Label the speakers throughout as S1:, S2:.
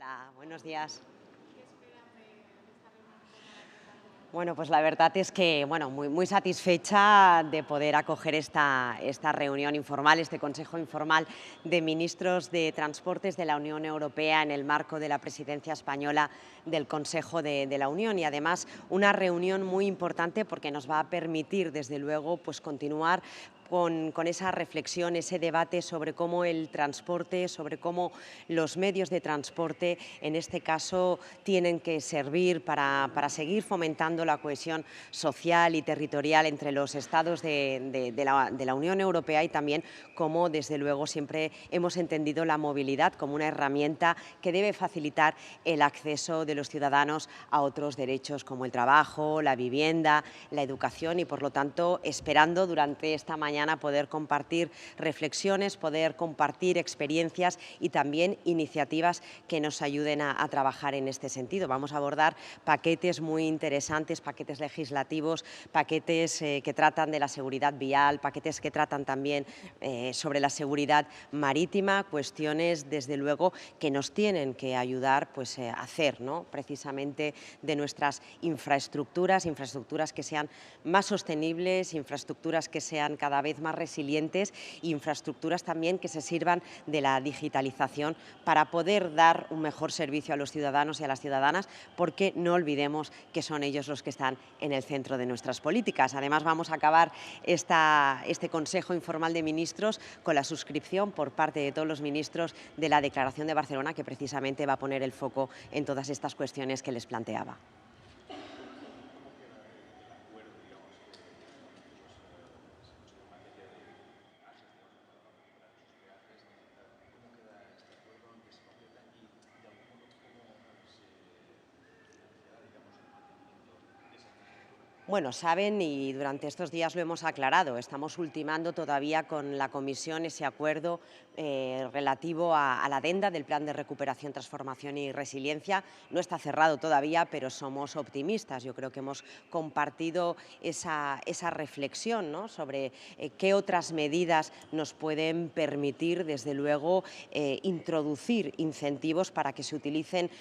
S1: Hola, buenos días. Bueno, pues la verdad es que muy satisfecha de poder acoger esta reunión informal, este Consejo Informal de Ministros de Transportes de la Unión Europea en el marco de la presidencia española del Consejo de la Unión, y además una reunión muy importante porque nos va a permitir, desde luego, pues continuar con esa reflexión, ese debate sobre cómo el transporte, sobre cómo los medios de transporte, en este caso, tienen que servir para seguir fomentando la cohesión social y territorial entre los Estados de la Unión Europea, y también cómo, desde luego, siempre hemos entendido la movilidad como una herramienta que debe facilitar el acceso de los ciudadanos a otros derechos como el trabajo, la vivienda, la educación, y por lo tanto esperando durante esta mañana poder compartir reflexiones, poder compartir experiencias y también iniciativas que nos ayuden a trabajar en este sentido. Vamos a abordar paquetes muy interesantes, paquetes legislativos, paquetes que tratan de la seguridad vial, paquetes que tratan también sobre la seguridad marítima, cuestiones desde luego que nos tienen que ayudar pues, a hacer, ¿no?, precisamente de nuestras infraestructuras que sean más sostenibles, infraestructuras que sean cada vez más resilientes, infraestructuras también que se sirvan de la digitalización para poder dar un mejor servicio a los ciudadanos y a las ciudadanas, porque no olvidemos que son ellos los que están en el centro de nuestras políticas. Además, vamos a acabar este Consejo Informal de Ministros con la suscripción por parte de todos los ministros de la Declaración de Barcelona, que precisamente va a poner el foco en todas estas cuestiones que les planteaba. Bueno, saben, y durante estos días lo hemos aclarado, estamos ultimando todavía con la Comisión ese acuerdo relativo a la adenda del Plan de Recuperación, Transformación y Resiliencia. No está cerrado todavía, pero somos optimistas. Yo creo que hemos compartido esa reflexión, ¿no?, sobre qué otras medidas nos pueden permitir, desde luego, introducir incentivos para que se utilicen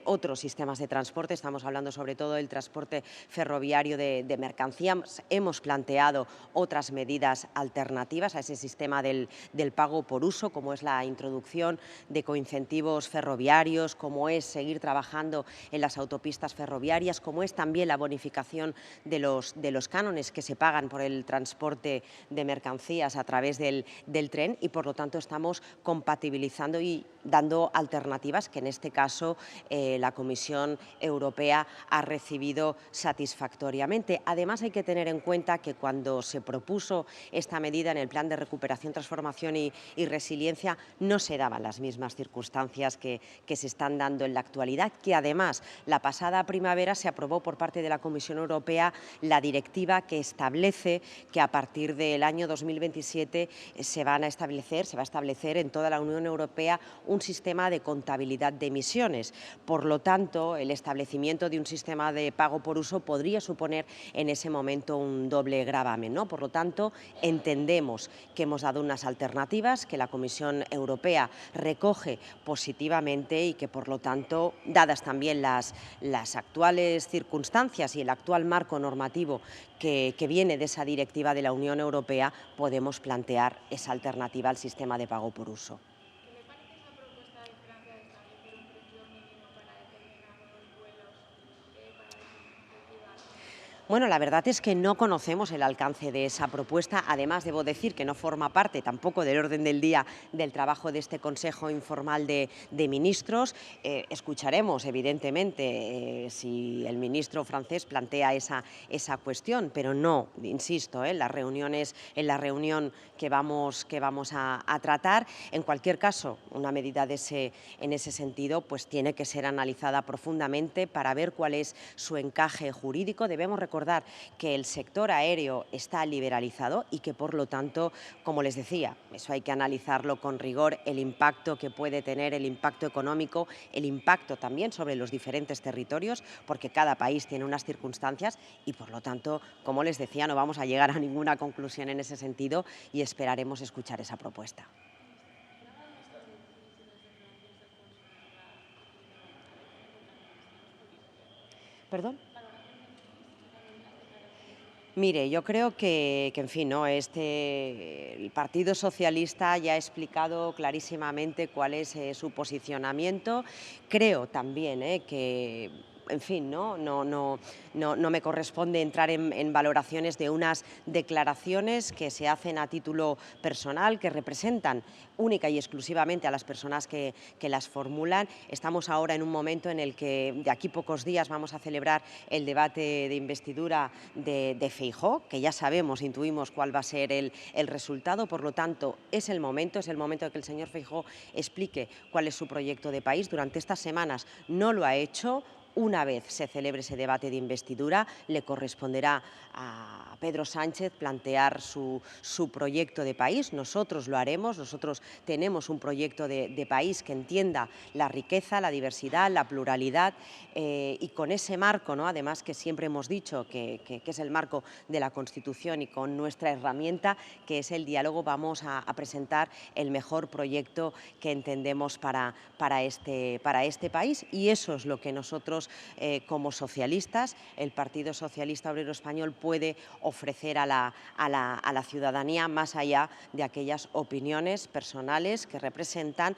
S1: otros sistemas de transporte. Estamos hablando sobre todo del transporte ferroviario de mercancías. Hemos planteado otras medidas alternativas a ese sistema del pago por uso, como es la introducción de coincentivos ferroviarios, como es seguir trabajando en las autopistas ferroviarias, como es también la bonificación de los cánones que se pagan por el transporte de mercancías a través del tren, y por lo tanto estamos compatibilizando y dando alternativas que en este caso la Comisión Europea ha recibido satisfactoriamente. Además, hay que tener en cuenta que cuando se propuso esta medida en el Plan de Recuperación, Transformación y Resiliencia, no se daban las mismas circunstancias que se están dando en la actualidad, que además la pasada primavera se aprobó por parte de la Comisión Europea la directiva que establece que a partir del año 2027 se va a establecer en toda la Unión Europea un sistema de contabilidad de emisiones. Por lo tanto, el establecimiento de un sistema de pago por uso podría suponer en ese momento un doble gravamen, ¿no? Por lo tanto, entendemos que hemos dado unas alternativas que la Comisión Europea recoge positivamente y que, por lo tanto, dadas también las actuales circunstancias y el actual marco normativo que viene de esa directiva de la Unión Europea, podemos plantear esa alternativa al sistema de pago por uso. Bueno, la verdad es que no conocemos el alcance de esa propuesta. Además, debo decir que no forma parte tampoco del orden del día del trabajo de este Consejo Informal de Ministros. Escucharemos, evidentemente, si el ministro francés plantea esa cuestión, pero no, insisto, en la reunión que vamos a tratar. En cualquier caso, una medida en ese sentido pues tiene que ser analizada profundamente para ver cuál es su encaje jurídico. Debemos recordar que el sector aéreo está liberalizado y que, por lo tanto, como les decía, eso hay que analizarlo con rigor, el impacto que puede tener, el impacto económico, el impacto también sobre los diferentes territorios, porque cada país tiene unas circunstancias y, por lo tanto, como les decía, no vamos a llegar a ninguna conclusión en ese sentido y esperaremos escuchar esa propuesta. ¿Perdón? Mire, yo creo que en fin, ¿no? El Partido Socialista ya ha explicado clarísimamente cuál es su posicionamiento. Creo también que, en fin, no me corresponde entrar en valoraciones de unas declaraciones que se hacen a título personal, que representan única y exclusivamente a las personas que las formulan. Estamos ahora en un momento en el que de aquí pocos días vamos a celebrar el debate de investidura de Feijóo, que ya sabemos, intuimos cuál va a ser el resultado. Por lo tanto, es el momento de que el señor Feijóo explique cuál es su proyecto de país. Durante estas semanas no lo ha hecho. Una vez se celebre ese debate de investidura, le corresponderá a Pedro Sánchez plantear su proyecto de país. Nosotros lo haremos, nosotros tenemos un proyecto de país que entienda la riqueza, la diversidad, la pluralidad y con ese marco, ¿no? Además que siempre hemos dicho que es el marco de la Constitución y con nuestra herramienta, que es el diálogo, vamos a presentar el mejor proyecto que entendemos para este país, y eso es lo que nosotros como socialistas, el Partido Socialista Obrero Español, puede ofrecer a la ciudadanía, más allá de aquellas opiniones personales que representan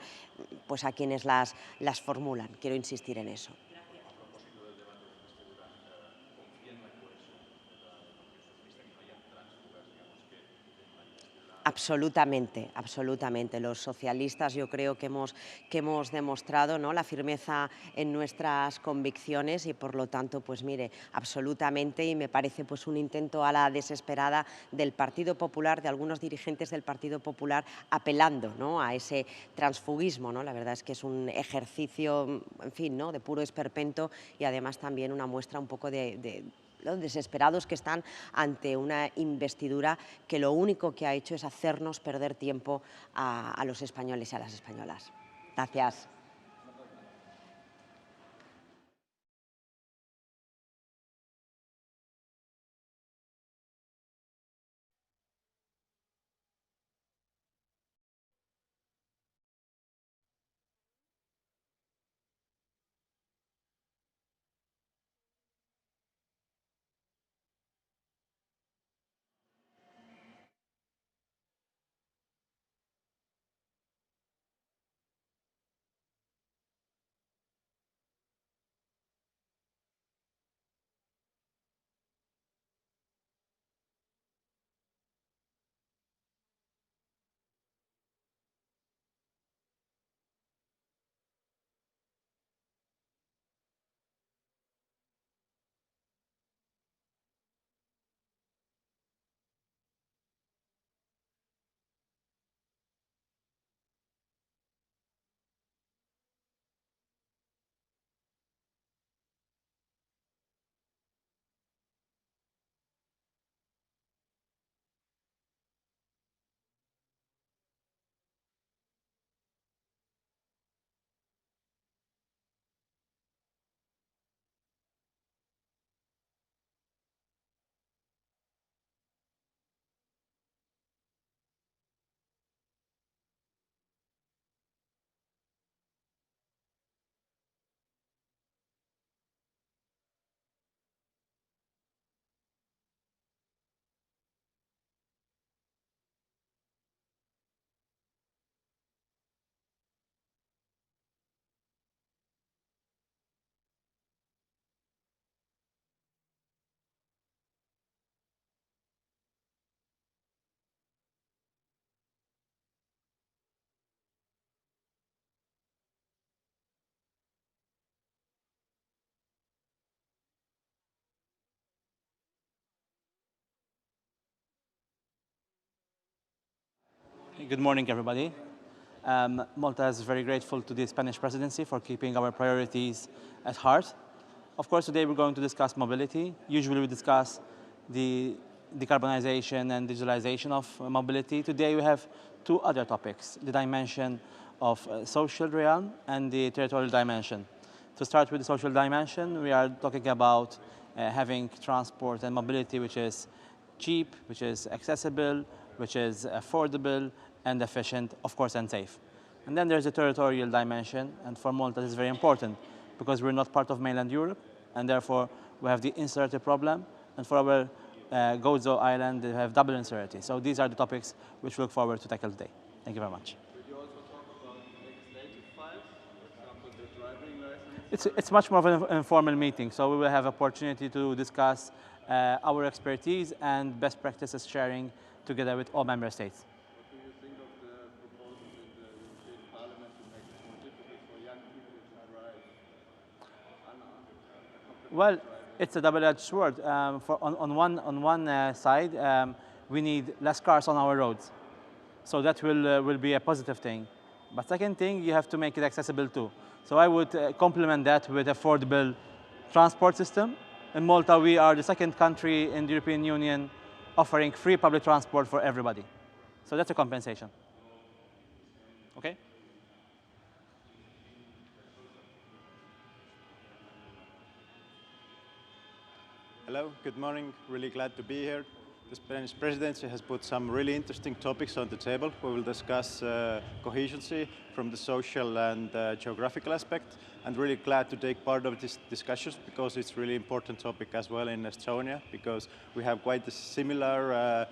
S1: pues, a quienes las formulan. Quiero insistir en eso. Absolutamente, absolutamente. Los socialistas yo creo que hemos demostrado, ¿no?, la firmeza en nuestras convicciones y por lo tanto, pues mire, absolutamente, y me parece pues un intento a la desesperada del Partido Popular, de algunos dirigentes del Partido Popular, apelando, ¿no?, a ese transfugismo, ¿no? La verdad es que es un ejercicio, en fin, ¿no?, de puro esperpento y además también una muestra un poco de los desesperados que están ante una investidura que lo único que ha hecho es hacernos perder tiempo a los españoles y a las españolas. Gracias.
S2: Good morning, everybody. Malta is very grateful to the Spanish presidency for keeping our priorities at heart. Of course, today we're going to discuss mobility. Usually we discuss the decarbonization and digitalization of mobility. Today we have two other topics, the dimension of social realm and the territorial dimension. To start with the social dimension, we are talking about having transport and mobility which is cheap, which is accessible, which is affordable and efficient, of course, and safe. And then there's a territorial dimension, and for Malta this is very important because we're not part of mainland Europe, and therefore we have the insularity problem, and for our Gozo Island, they have double insularity. So these are the topics which we look forward to tackle today. Thank you very much.
S3: Could you also talk about legislative files, for example, the driving license?
S2: It's much more of an informal meeting, so we will have opportunity to discuss our expertise and best practices sharing together with all member states.
S3: What do you think of the proposals in the European Parliament to make it more difficult for young people to drive unaccompanied
S2: Well,
S3: driving?
S2: it's a double-edged sword. On one side, we need less cars on our roads, so that will be a positive thing. But second thing, you have to make it accessible too. So I would complement that with affordable transport system. In Malta, we are the second country in the European Union offering free public transport for everybody. So that's a compensation. Okay?
S4: Hello, good morning. Really glad to be here. The Spanish presidency has put some really interesting topics on the table. We will discuss cohesion from the social and geographical aspect. And really glad to take part of these discussions because it's really important topic as well in Estonia because we have quite a similar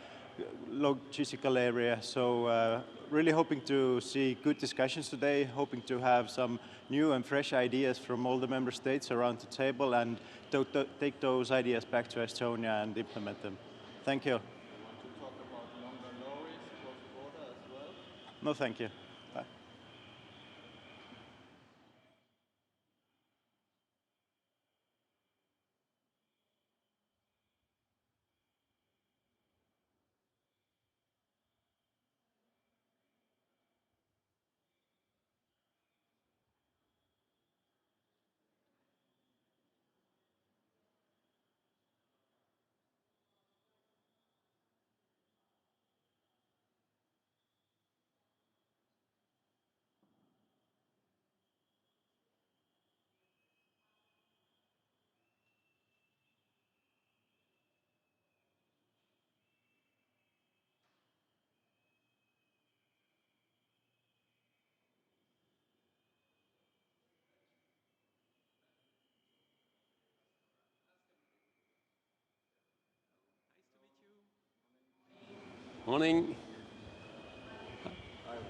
S4: logistical area. So really hoping to see good discussions today, hoping to have some new and fresh ideas from all the member states around the table and to take those ideas back to Estonia and implement them. Thank you.
S3: You want to talk about longer lorries cross-border as well?
S4: No, thank you. Bye.
S3: Morning.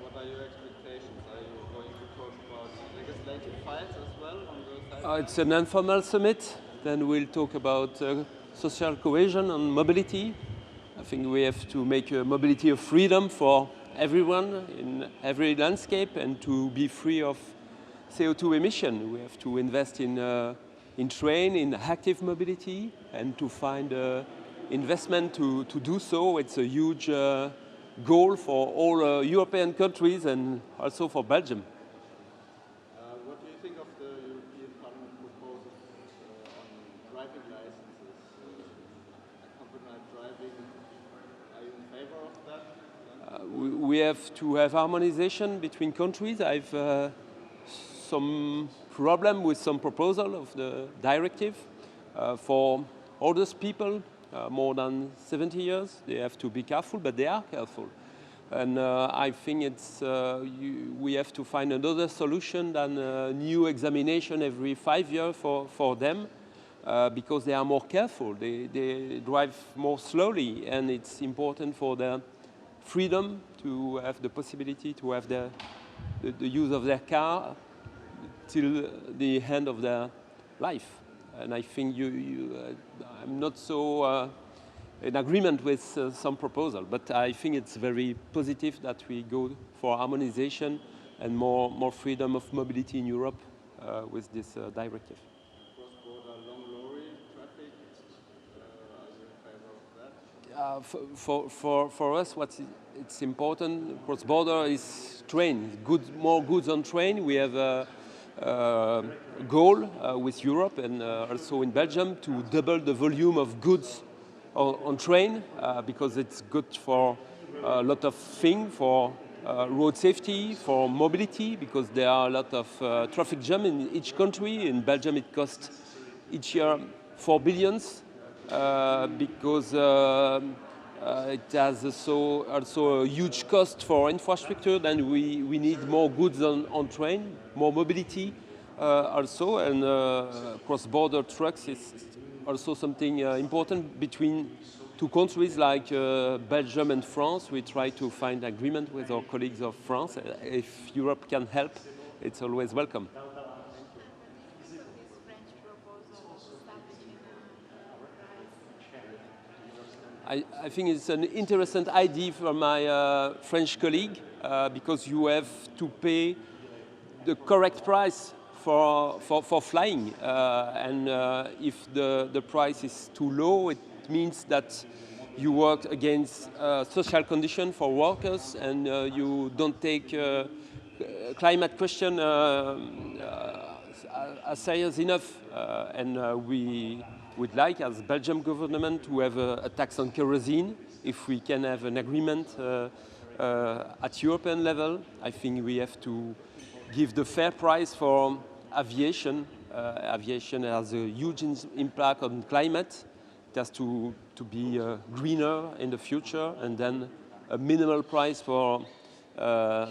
S3: What are your expectations? Are you going to talk about legislative files as well on the side? It's an informal summit. Then we'll talk about social cohesion and mobility. I think we have to make a mobility of freedom for everyone in every landscape and to be free of CO2 emission. We have to invest in train, in active mobility, and to find investment to do so. It's a huge goal for all European countries and also for Belgium.
S4: What do you think of the European Parliament proposals on driving licenses, accompanied driving? Are you in favor of that?
S3: We have to have harmonization between countries. I've some problem with some proposal of the directive for older people, more than 70 years. They have to be careful, but they are careful. And I think we have to find another solution than a new examination every 5 years for them because they are more careful. They drive more slowly, and it's important for their freedom to have the possibility to have the use of their car till the end of their life. And I think I'm not so in agreement with some proposal, but I think it's very positive that we go for harmonization and more freedom of mobility in Europe with this directive.
S4: Cross-border long lorry traffic, are you in favor of that?
S3: For us, it's important cross-border is train. More goods on train. We have a goal with Europe and also in Belgium to double the volume of goods on train because it's good for a lot of things, for road safety, for mobility, because there are a lot of traffic jam in each country. In Belgium, it costs each year 4 billion because it has also a huge cost for infrastructure. Then we need more goods on train, more mobility also, and cross-border trucks is also something important between two countries like Belgium and France. We try to find agreement with our colleagues of France. If Europe can help, it's always welcome. I think it's an interesting idea for my French colleague because you have to pay the correct price for flying. And if the price is too low, it means that you work against social conditions for workers and you don't take climate question as serious enough. And we would like, as Belgium government, to have a tax on kerosene. If we can have an agreement at European level, I think we have to give the fair price for aviation. Aviation has a huge impact on climate. It has to be greener in the future, and then a minimal price for to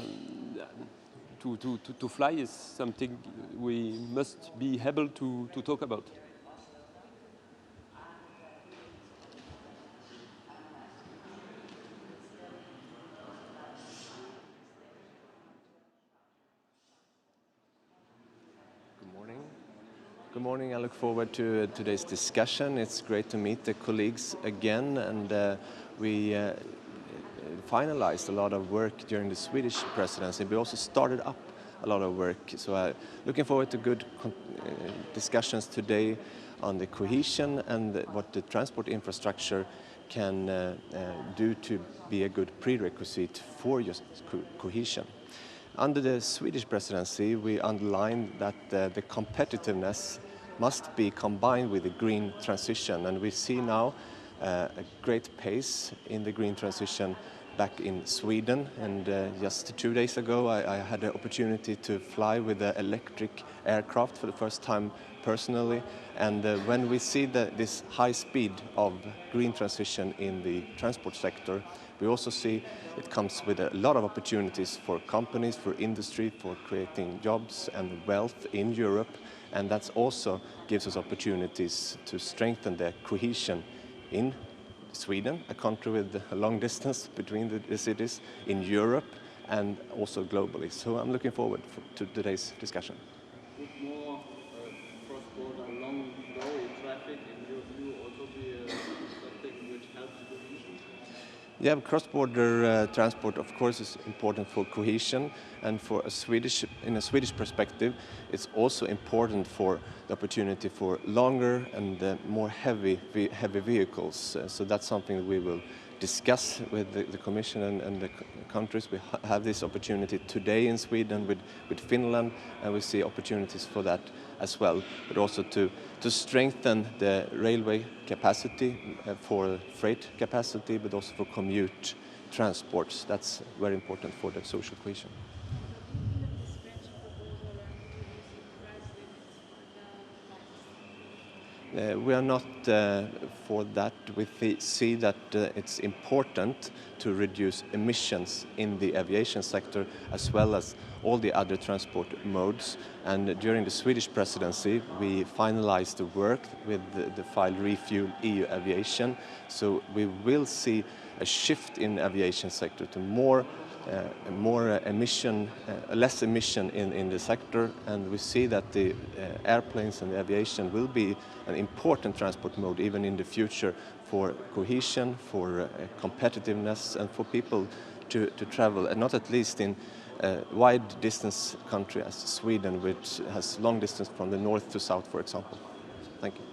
S3: fly is something we must be able to talk about.
S5: Good morning. I look forward to today's discussion. It's great to meet the colleagues again, and we finalized a lot of work during the Swedish presidency. We also started up a lot of work. So looking forward to good discussions today on the cohesion and what the transport infrastructure can do to be a good prerequisite for just cohesion. Under the Swedish presidency, we underlined that the competitiveness must be combined with the green transition, and we see now a great pace in the green transition back in Sweden. And just 2 days ago, I had the opportunity to fly with an electric aircraft for the first time personally. And when we see this high speed of green transition in the transport sector, we also see it comes with a lot of opportunities for companies, for industry, for creating jobs and wealth in Europe. And that also gives us opportunities to strengthen the cohesion in Sweden, a country with a long distance between the cities, in Europe, and also globally. So I'm looking forward to today's discussion.
S6: Would more cross-border long-haul traffic, in your view, also be something which helps cohesion?
S5: Yeah, cross-border transport, of course, is important for cohesion, and in a Swedish perspective, it's also important for the opportunity for longer and more heavy vehicles. So that's something we will discuss with the Commission and the countries. We have this opportunity today in Sweden with Finland, and we see opportunities for that as well, but also to strengthen the railway capacity for freight capacity, but also for commute transports. That's very important for the social cohesion. We are not for that. We see that it's important to reduce emissions in the aviation sector as well as all the other transport modes. And during the Swedish presidency, we finalized the work with the file Refuel EU Aviation. So we will see a shift in the aviation sector to less emission in the sector, and we see that the airplanes and the aviation will be an important transport mode even in the future for cohesion, for competitiveness, and for people to travel, and not at least in a wide distance country as Sweden, which has long distance from the north to south, for example. Thank you.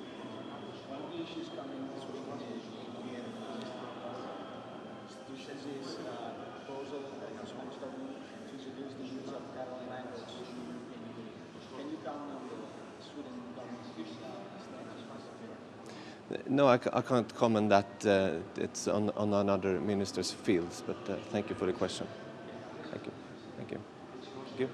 S5: No, I can't comment that. It's on another minister's fields, but thank you for the question. Thank you. Thank you. Thank you.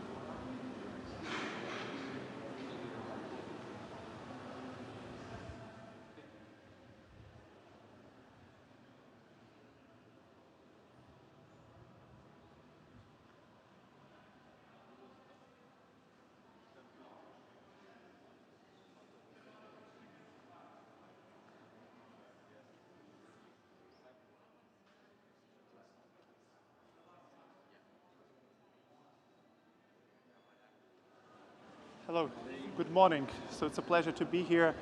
S7: Hello, good morning. So it's a pleasure to be here.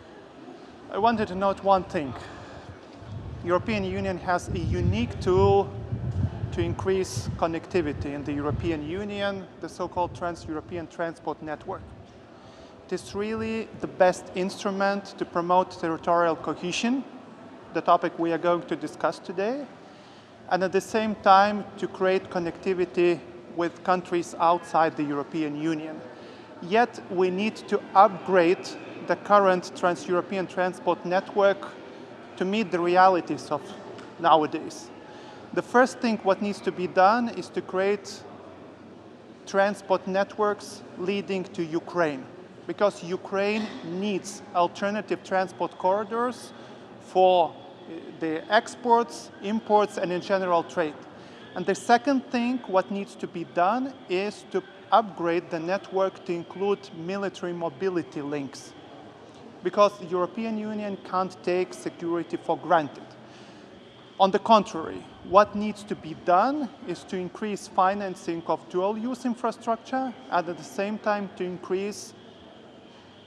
S7: I wanted to note one thing. European Union has a unique tool to increase connectivity in the European Union, the so-called Trans-European Transport Network. It is really the best instrument to promote territorial cohesion, the topic we are going to discuss today, and at the same time to create connectivity with countries outside the European Union. Yet we need to upgrade the current Trans-European Transport Network to meet the realities of nowadays. The first thing what needs to be done is to create transport networks leading to Ukraine, because Ukraine needs alternative transport corridors for the exports, imports, and in general trade. And the second thing what needs to be done is to upgrade the network to include military mobility links, because the European Union can't take security for granted. On the contrary, what needs to be done is to increase financing of dual-use infrastructure and at the same time to increase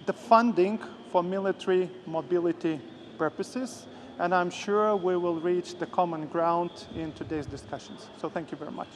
S7: the funding for military mobility purposes. And I'm sure we will reach the common ground in today's discussions. So thank you very much.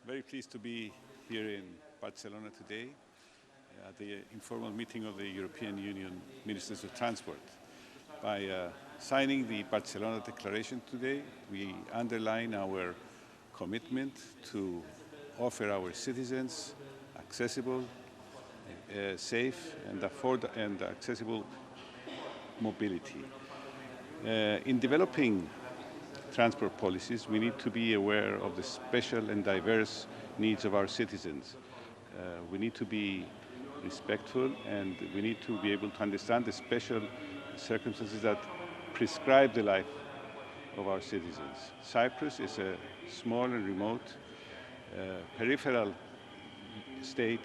S6: Very pleased to be here in Barcelona today at the informal meeting of the European Union Ministers of Transport. By signing the Barcelona Declaration today, we underline our commitment to offer our citizens accessible, safe and accessible mobility. In developing transport policies, we need to be aware of the special and diverse needs of our citizens. We need to be respectful, and we need to be able to understand the special circumstances that prescribe the life of our citizens. Cyprus is a small and remote peripheral state,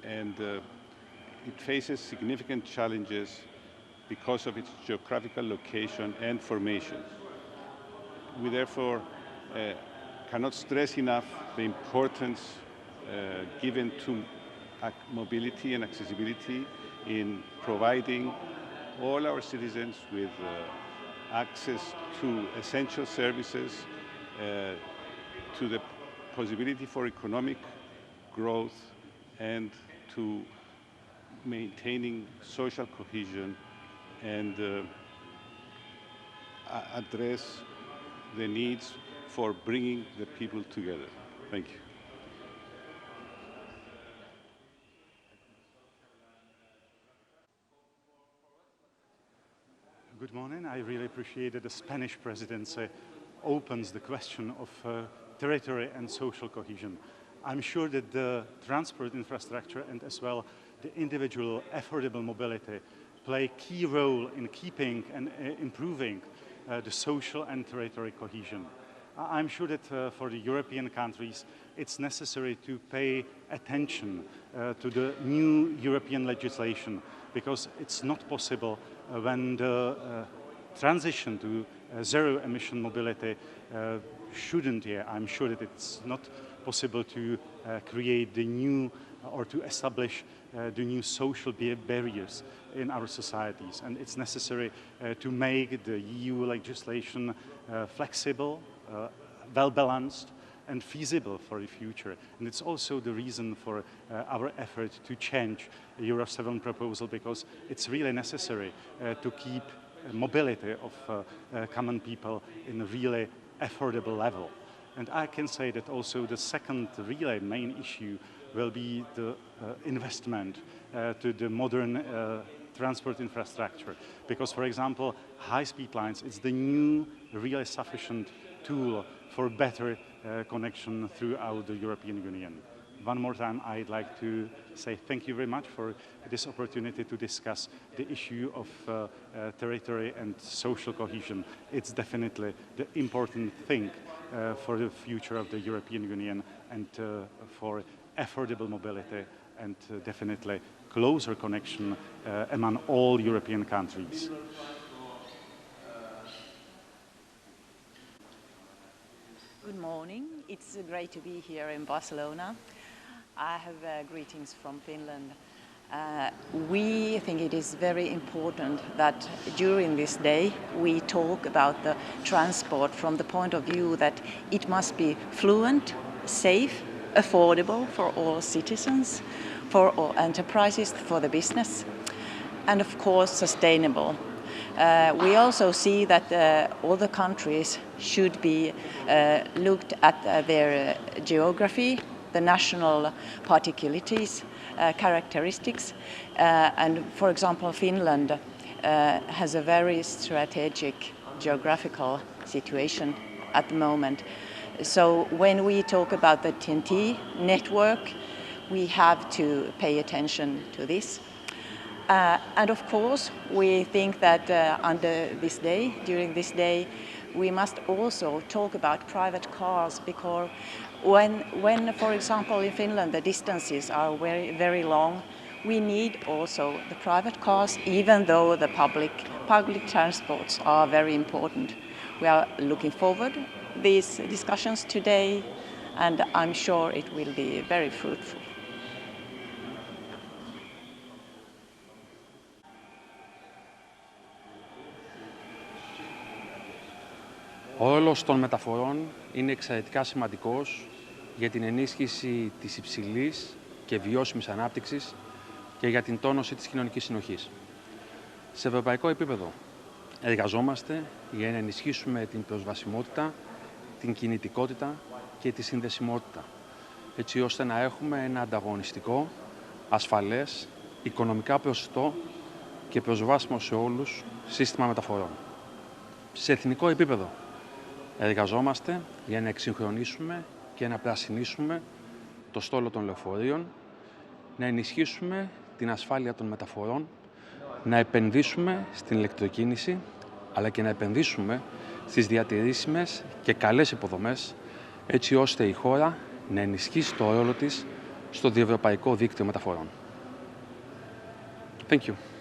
S6: and it faces significant challenges because of its geographical location and formation. We therefore cannot stress enough the importance given to mobility and accessibility in providing all our citizens with access to essential services, to the possibility for economic growth, and to maintaining social cohesion and address the needs for bringing the people together. Thank you.
S8: Good morning. I really appreciate that the Spanish presidency opens the question of territory and social cohesion. I'm sure that the transport infrastructure and as well the individual affordable mobility play a key role in keeping and improving the social and territory cohesion. I'm sure that for the European countries, it's necessary to pay attention to the new European legislation, because it's not possible when the transition to zero-emission mobility shouldn't. I'm sure that it's not possible to create the new or to establish the new social barriers in our societies. And it's necessary to make the EU legislation flexible, well-balanced, and feasible for the future. And it's also the reason for our effort to change the Euro 7 proposal, because it's really necessary to keep mobility of common people in a really affordable level. And I can say that also the second really main issue will be the investment to the modern transport infrastructure. Because, for example, high-speed lines, it's the new, really sufficient tool for better connection throughout the European Union. One more time, I'd like to say thank you very much for this opportunity to discuss the issue of territory and social cohesion. It's definitely the important thing for the future of the European Union and for affordable mobility and definitely closer connection among all European countries.
S9: Good morning. It's great to be here in Barcelona. I have greetings from Finland. We think it is very important that during this day we talk about the transport from the point of view that it must be fluent, safe, affordable for all citizens, for all enterprises, for the business, and of course sustainable. We also see that all the countries should be looked at their geography, the national particularities, characteristics, and for example Finland has a very strategic geographical situation at the moment. So when we talk about the TEN-T network, we have to pay attention to this. And of course, we think that during this day, we must also talk about private cars, because when, for example, in Finland, the distances are very, very long, we need also the private cars, even though the public transports are very important. We are looking forward to these discussions today, and I'm sure it will be very fruitful.
S10: Ο ρόλος των μεταφορών είναι εξαιρετικά σημαντικός για την ενίσχυση της υψηλής και βιώσιμης ανάπτυξης και για την τόνωση της κοινωνικής συνοχής. Σε ευρωπαϊκό επίπεδο εργαζόμαστε για να ενισχύσουμε την προσβασιμότητα, την κινητικότητα και τη συνδεσιμότητα, έτσι ώστε να έχουμε ένα ανταγωνιστικό, ασφαλές, οικονομικά προσιτό και προσβάσιμο σε όλους σύστημα μεταφορών. Σε εθνικό επίπεδο εργαζόμαστε για να εξυγχρονίσουμε και να πρασινίσουμε το στόλο των λεωφορείων, να ενισχύσουμε την ασφάλεια των μεταφορών, να επενδύσουμε στην ηλεκτροκίνηση, αλλά και να επενδύσουμε στις διατηρήσιμες και καλές υποδομές, έτσι ώστε η χώρα να ενισχύσει το ρόλο της στο διευρωπαϊκό δίκτυο μεταφορών. Thank you.